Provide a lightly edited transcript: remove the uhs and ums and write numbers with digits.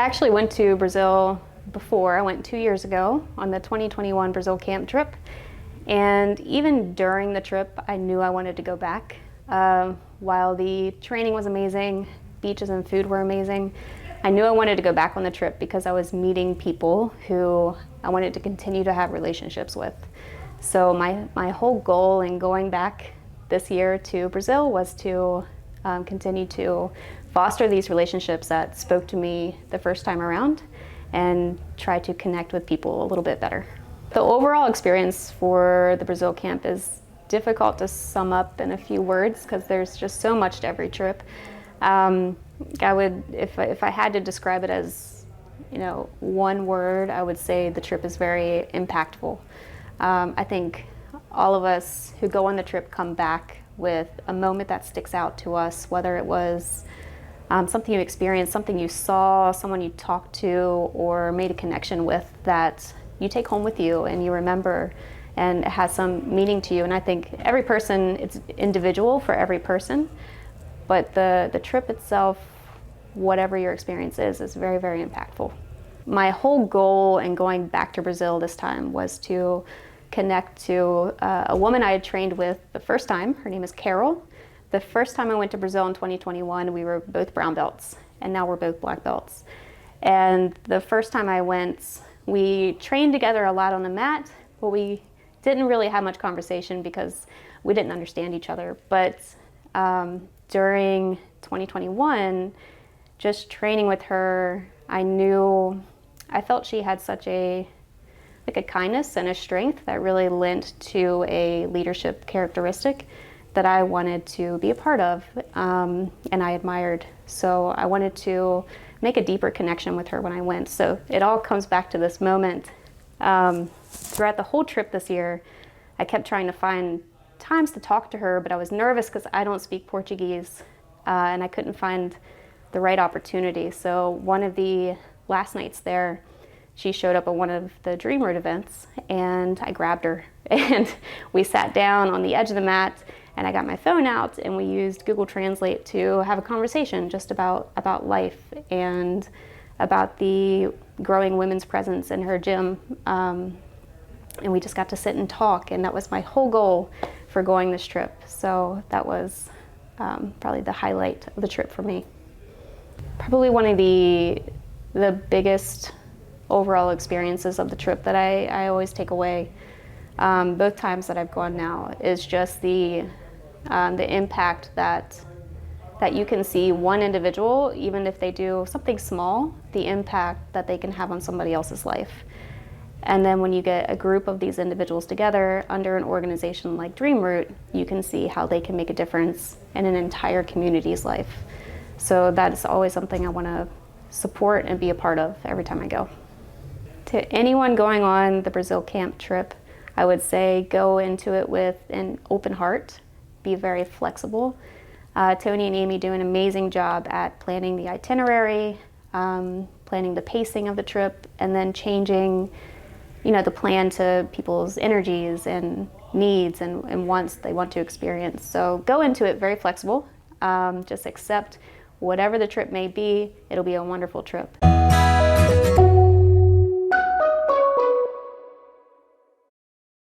actually went to Brazil before. I went 2 years ago on the 2021 Brazil camp trip. And even during the trip, I knew I wanted to go back. While the training was amazing, beaches and food were amazing, I knew I wanted to go back on the trip because I was meeting people who I wanted to continue to have relationships with. So my whole goal in going back this year to Brazil was to continue to foster these relationships that spoke to me the first time around and try to connect with people a little bit better. The overall experience for the Brazil camp is difficult to sum up in a few words because there's just so much to every trip. I would, if I had to describe it as, one word, I would say the trip is very impactful. I think all of us who go on the trip come back with a moment that sticks out to us, whether it was something you experienced, something you saw, someone you talked to, or made a connection with that you take home with you and you remember and it has some meaning to you. And I think every person, it's individual for every person, but the trip itself, whatever your experience is very, very impactful. My whole goal in going back to Brazil this time was to connect to a woman I had trained with the first time. Her name is Carol. The first time I went to Brazil in 2021, we were both brown belts, and now we're both black belts. And the first time I went, we trained together a lot on the mat, but we didn't really have much conversation because we didn't understand each other. But during 2021, just training with her, I felt she had such a kindness and a strength that really lent to a leadership characteristic that I wanted to be a part of and I admired. So I wanted to make a deeper connection with her when I went. So it all comes back to this moment. Throughout the whole trip this year, I kept trying to find times to talk to her, but I was nervous because I don't speak Portuguese and I couldn't find the right opportunity. So one of the last nights there, she showed up at one of the DreamRoot events and I grabbed her and we sat down on the edge of the mat and I got my phone out and we used Google Translate to have a conversation just about life and about the growing women's presence in her gym. And we just got to sit and talk, and that was my whole goal for going this trip. So that was probably the highlight of the trip for me. Probably one of the biggest overall experiences of the trip that I always take away, both times that I've gone now, is just the impact that you can see one individual, even if they do something small, the impact that they can have on somebody else's life. And then when you get a group of these individuals together under an organization like DreamRoot, you can see how they can make a difference in an entire community's life. So that's always something I want to support and be a part of every time I go. To anyone going on the Brazil camp trip, I would say go into it with an open heart, be very flexible. Tony and Amy do an amazing job at planning the itinerary, planning the pacing of the trip, and then changing the plan to people's energies and needs and wants they want to experience. So go into it very flexible. Just accept whatever the trip may be. It'll be a wonderful trip.